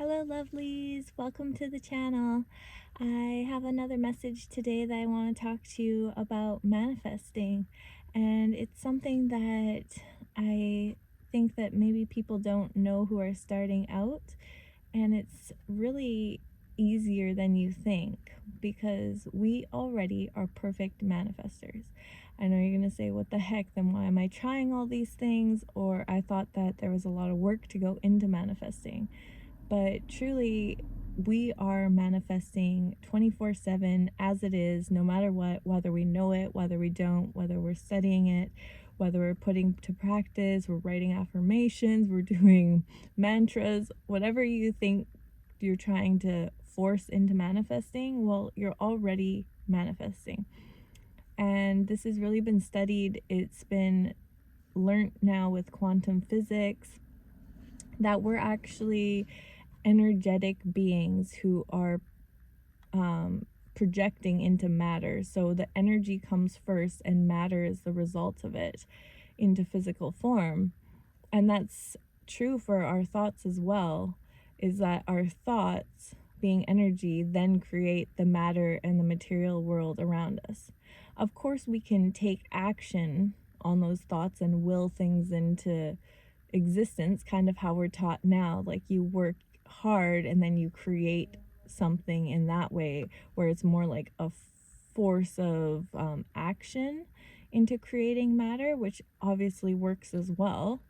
Hello, lovelies. Welcome to the channel. I have another message today that I want to talk to you about manifesting. And it's something that I think that maybe people don't know who are starting out. And it's really easier than you think because we already are perfect manifestors. I know you're going to say, what the heck? Then why am I trying all these things? Or I thought that there was a lot of work to go into manifesting. But truly, we are manifesting 24/7 as it is, no matter what, whether we know it, whether we don't, whether we're studying it, whether we're putting to practice, we're writing affirmations, we're doing mantras, whatever you think you're trying to force into manifesting, well, you're already manifesting. And this has really been studied. It's been learnt now with quantum physics that we're actually energetic beings who are projecting into matter. So the energy comes first and matter is the result of it into physical form. And that's true for our thoughts as well, is that our thoughts, being energy, then create the matter and the material world around us. Of course, we can take action on those thoughts and will things into existence, kind of how we're taught now. Like, you work hard and then you create something in that way, where it's more like a force of action into creating matter, which obviously works as well,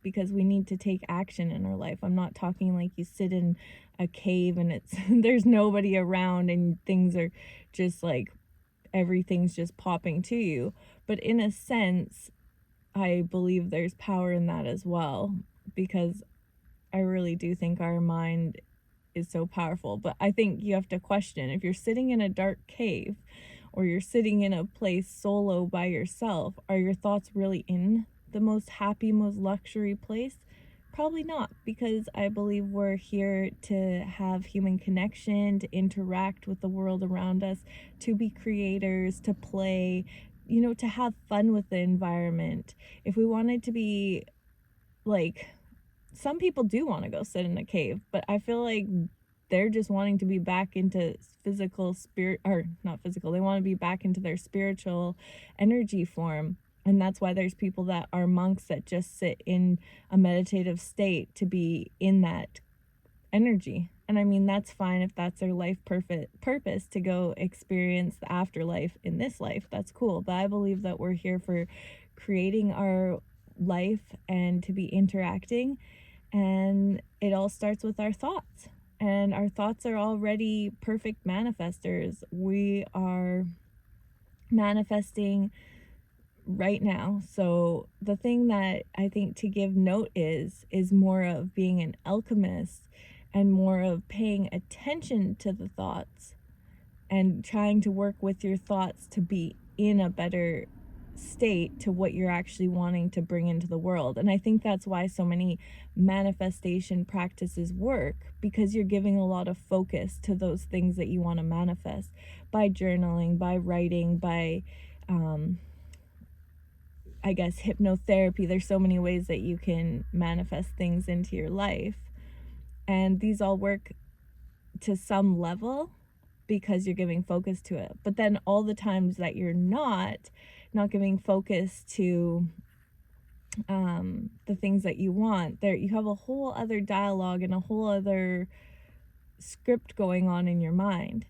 because we need to take action in our life. I'm not talking like you sit in a cave and it's there's nobody around and things are just like everything's just popping to you, but in a sense I believe there's power in that as well, because I really do think our mind is so powerful. But I think you have to question, if you're sitting in a dark cave or you're sitting in a place solo by yourself, are your thoughts really in the most happy, most luxury place? Probably not, because I believe we're here to have human connection, to interact with the world around us, to be creators, to play, to have fun with the environment. If we wanted to be like, some people do want to go sit in a cave, but I feel like they're just wanting to be back into physical spirit, or not physical, they want to be back into their spiritual energy form. And that's why there's people that are monks that just sit in a meditative state to be in that energy. And I mean, that's fine if that's their life purpose, to go experience the afterlife in this life. That's cool. But I believe that we're here for creating our life and to be interacting. And it all starts with our thoughts. And our thoughts are already perfect manifestors. We are manifesting right now. So the thing that I think to give note is more of being an alchemist and more of paying attention to the thoughts and trying to work with your thoughts to be in a better state to what you're actually wanting to bring into the world. And I think that's why so many manifestation practices work, because you're giving a lot of focus to those things that you want to manifest by journaling, by writing, by I guess hypnotherapy. There's so many ways that you can manifest things into your life, and these all work to some level because you're giving focus to it. But then all the times that you're not giving focus to the things that you want, there you have a whole other dialogue and a whole other script going on in your mind.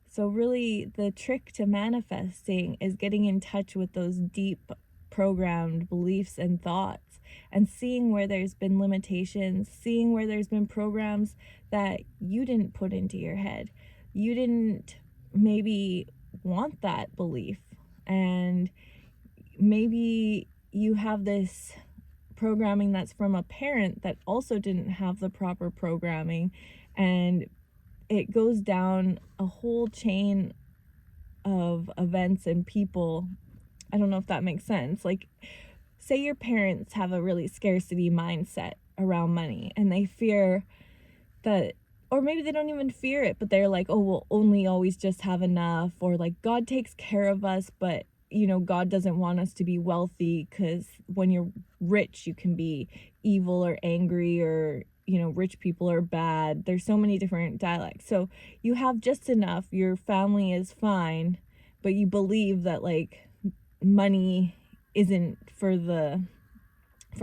So really the trick to manifesting is getting in touch with those deep programmed beliefs and thoughts, and seeing where there's been limitations, seeing where there's been programs that you didn't put into your head. You didn't maybe want that belief, and maybe you have this programming that's from a parent that also didn't have the proper programming, and it goes down a whole chain of events and people. I don't know if that makes sense. Like, say your parents have a really scarcity mindset around money, and they fear that, or maybe they don't even fear it, but they're like, oh, we'll only always just have enough, or like, God takes care of us, but God doesn't want us to be wealthy, because when you're rich you can be evil or angry, or rich people are bad. There's so many different dialects. So you have just enough, your family is fine, but you believe that like money isn't for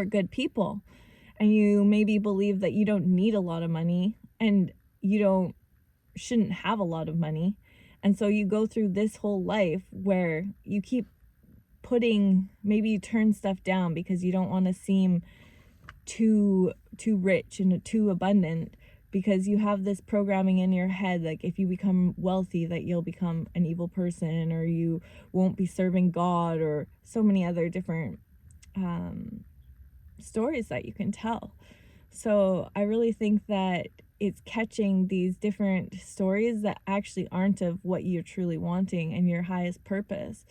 good people. And you maybe believe that you don't need a lot of money and you shouldn't have a lot of money. And so you go through this whole life where you keep maybe you turn stuff down because you don't want to seem too rich and too abundant, because you have this programming in your head, like if you become wealthy that you'll become an evil person, or you won't be serving God, or so many other different stories that you can tell. So I really think that it's catching these different stories that actually aren't of what you're truly wanting and your highest purpose,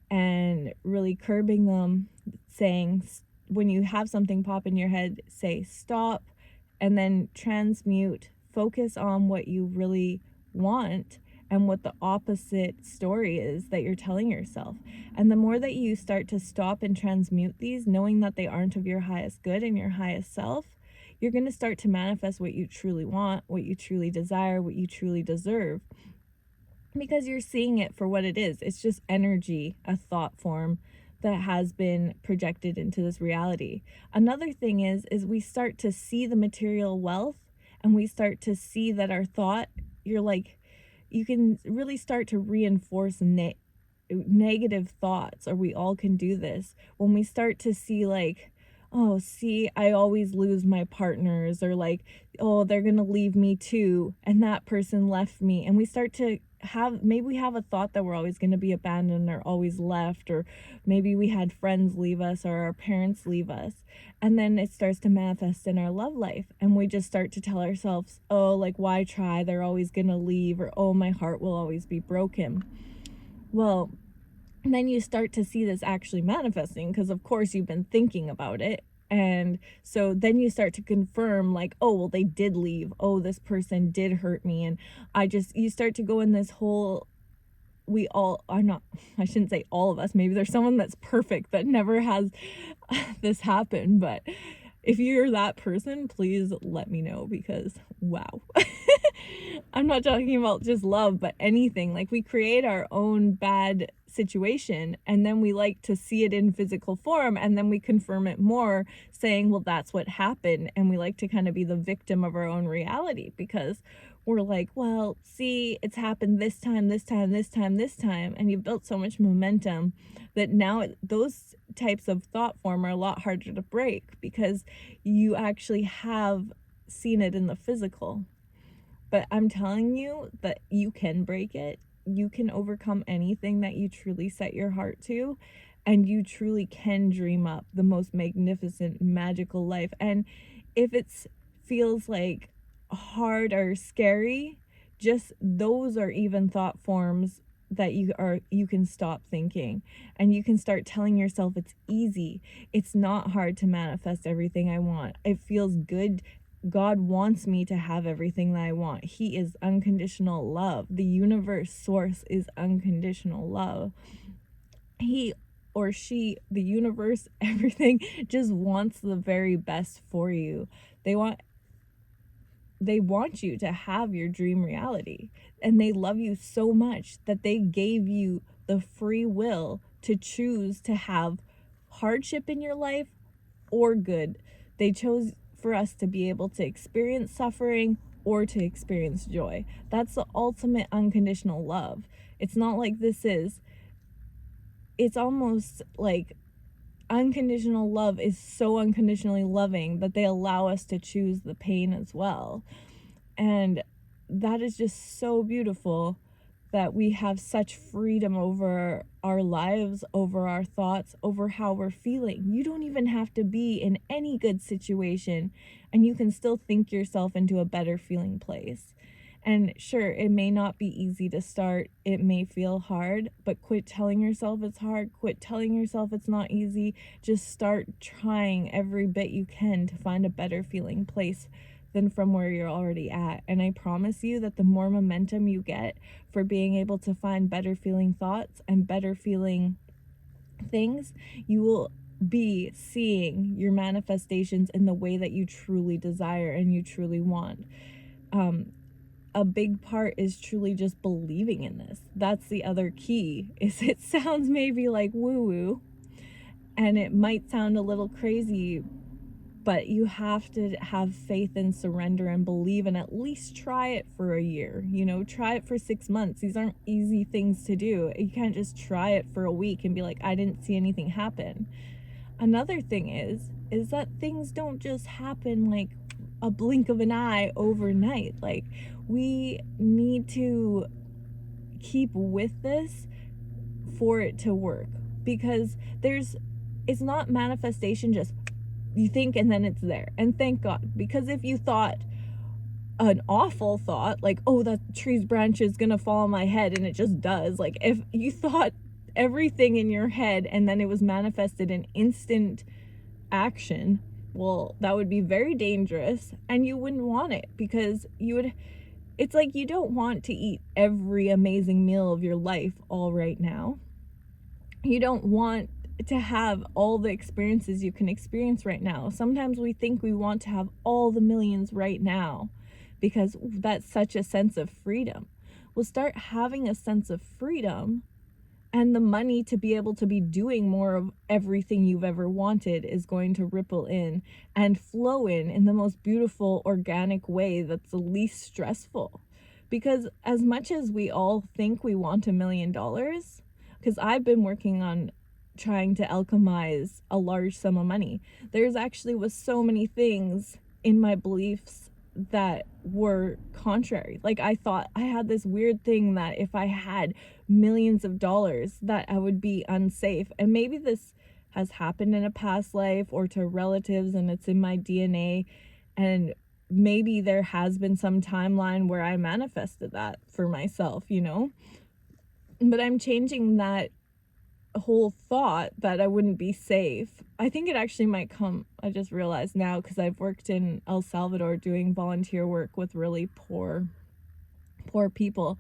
and really curbing them, saying, when you have something pop in your head, say stop, and then transmute, focus on what you really want and what the opposite story is that you're telling yourself. And the more that you start to stop and transmute these, knowing that they aren't of your highest good and your highest self, you're going to start to manifest what you truly want, what you truly desire, what you truly deserve, because you're seeing it for what it is. It's just energy, a thought form that has been projected into this reality. Another thing is we start to see the material wealth, and we start to see that our thought, you can really start to reinforce negative thoughts, or we all can do this when we start to see like, oh, see, I always lose my partners, or like, oh, they're gonna leave me too, and that person left me. And we start to maybe we have a thought that we're always going to be abandoned or always left, or maybe we had friends leave us or our parents leave us, and then it starts to manifest in our love life, and we just start to tell ourselves, oh, like, why try, they're always going to leave, or oh, my heart will always be broken. Well, then you start to see this actually manifesting, because of course you've been thinking about it. And so then you start to confirm, like, oh, well, they did leave. Oh, this person did hurt me. And you start to go in this whole, we all are not, I shouldn't say all of us, maybe there's someone that's perfect that never has this happen. But if you're that person, please let me know, because wow. I'm not talking about just love, but anything. Like, we create our own bad situation, and then we like to see it in physical form, and then we confirm it more, saying, well, that's what happened. And we like to kind of be the victim of our own reality, because we're like, well, see, it's happened this time, this time, this time, this time. And you've built so much momentum that now those types of thought form are a lot harder to break, because you actually have seen it in the physical. But I'm telling you that you can break it. You can overcome anything that you truly set your heart to, and you truly can dream up the most magnificent, magical life. And if it feels like hard or scary, just those are even thought forms that you can stop thinking, and you can start telling yourself it's easy. It's not hard to manifest everything I want. It feels good. God wants me to have everything that I want. He is unconditional love. The universe source is unconditional love. He or she, the universe, everything just wants the very best for you. They want you to have your dream reality, and they love you so much that they gave you the free will to choose to have hardship in your life or good. They chose for us to be able to experience suffering or to experience joy. That's the ultimate unconditional love. It's not like it's almost like unconditional love is so unconditionally loving that they allow us to choose the pain as well. And that is just so beautiful, that we have such freedom over our lives, over our thoughts, over how we're feeling. You don't even have to be in any good situation, and you can still think yourself into a better feeling place. And sure, it may not be easy to start. It may feel hard, but quit telling yourself it's hard. Quit telling yourself it's not easy. Just start trying every bit you can to find a better feeling place than from where you're already at. And I promise you that the more momentum you get for being able to find better feeling thoughts and better feeling things, you will be seeing your manifestations in the way that you truly desire and you truly want. A big part is truly just believing in this. That's the other key. Is it sounds maybe like woo-woo, and it might sound a little crazy, but you have to have faith and surrender and believe, and at least try it for a year. Try it for 6 months. These aren't easy things to do. You can't just try it for a week and be like, I didn't see anything happen. Another thing is that things don't just happen like a blink of an eye overnight. Like, we need to keep with this for it to work, because it's not manifestation just you think and then it's there. And thank God, because if you thought an awful thought, like, oh, that tree's branch is gonna fall on my head, and it just does, like, if you thought everything in your head and then it was manifested in instant action, well, that would be very dangerous, and you wouldn't want it, because it's like you don't want to eat every amazing meal of your life all right now. You don't want to have all the experiences you can experience right now. Sometimes we think we want to have all the millions right now because that's such a sense of freedom. We'll start having a sense of freedom, and the money to be able to be doing more of everything you've ever wanted is going to ripple in and flow in the most beautiful, organic way that's the least stressful. Because as much as we all think we want $1 million, because I've been working on trying to alchemize a large sum of money, there's actually was so many things in my beliefs that were contrary. Like, I thought I had this weird thing that if I had millions of dollars that I would be unsafe. And maybe this has happened in a past life or to relatives and it's in my DNA, and maybe there has been some timeline where I manifested that for myself, but I'm changing that whole thought that I wouldn't be safe. I think it actually might come, I just realized now, because I've worked in El Salvador doing volunteer work with really poor people.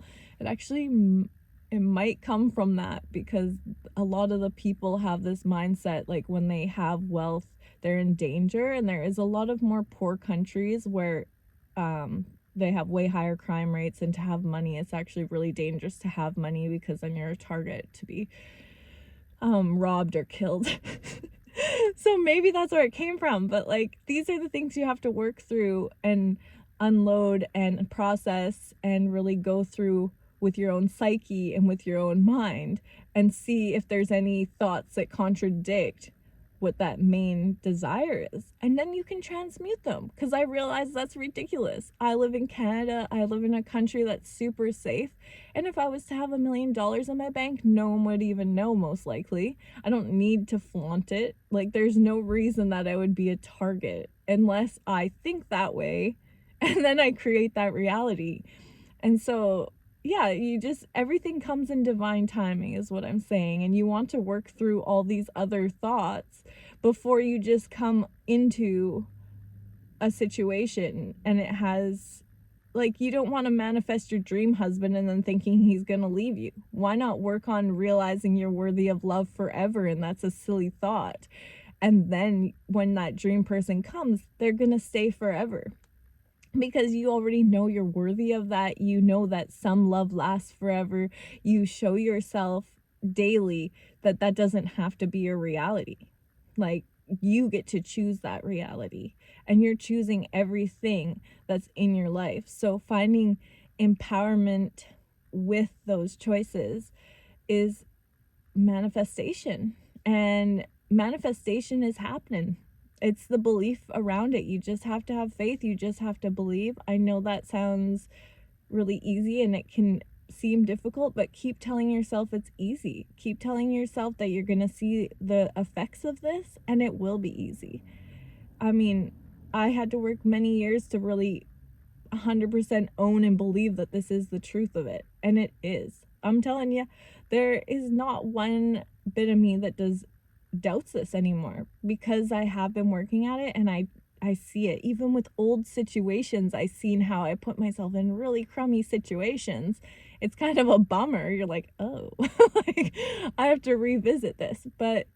It might come from that, because a lot of the people have this mindset, like, when they have wealth they're in danger, and there is a lot of more poor countries where they have way higher crime rates, and to have money, it's actually really dangerous to have money, because then you're a target to be robbed or killed. So maybe that's where it came from, but like, these are the things you have to work through and unload and process and really go through with your own psyche and with your own mind, and see if there's any thoughts that contradict what that main desire is, and then you can transmute them. Because I realize that's ridiculous. I live in Canada. I live in a country that's super safe, and if I was to have $1 million in my bank, no one would even know, most likely. I don't need to flaunt it. Like, there's no reason that I would be a target unless I think that way, and then I create that reality. And so, yeah, everything comes in divine timing is what I'm saying. And you want to work through all these other thoughts before you just come into a situation and it has, like, you don't want to manifest your dream husband and then thinking he's going to leave you. Why not work on realizing you're worthy of love forever? And that's a silly thought. And then when that dream person comes, they're going to stay forever, because you already know you're worthy of that. You know that some love lasts forever. You show yourself daily that that doesn't have to be your reality. Like, you get to choose that reality, and you're choosing everything that's in your life. So finding empowerment with those choices is manifestation, and manifestation is happening. It's the belief around it. You just have to have faith. You just have to believe. I know that sounds really easy and it can seem difficult, but keep telling yourself it's easy. Keep telling yourself that you're going to see the effects of this, and it will be easy. I mean, I had to work many years to really 100% own and believe that this is the truth of it, and it is. I'm telling you, there is not one bit of me that doubts this anymore, because I have been working at it, and I see it. Even with old situations, I've seen how I put myself in really crummy situations. It's kind of a bummer. You're like, oh, like, I have to revisit this. But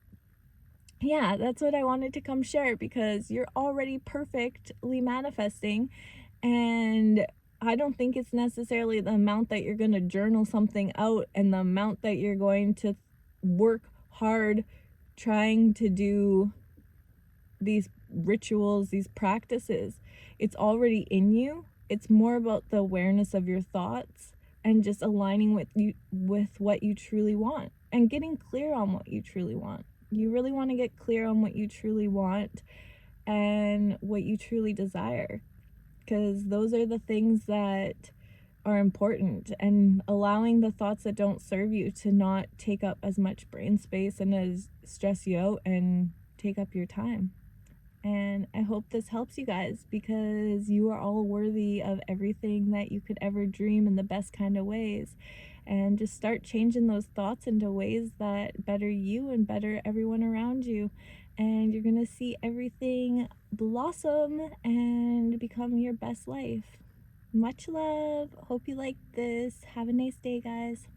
yeah, that's what I wanted to come share, because you're already perfectly manifesting. And I don't think it's necessarily the amount that you're going to journal something out and the amount that you're going to work hard trying to do these rituals, these practices. It's already in you. It's more about the awareness of your thoughts and just aligning with what you truly want and getting clear on what you truly want. You really want to get clear on what you truly want and what you truly desire, because those are the things that are important, and allowing the thoughts that don't serve you to not take up as much brain space and as stress you out and take up your time. And I hope this helps you guys, because you are all worthy of everything that you could ever dream in the best kind of ways. And just start changing those thoughts into ways that better you and better everyone around you. And you're going to see everything blossom and become your best life. Much love. Hope you like this. Have a nice day, guys.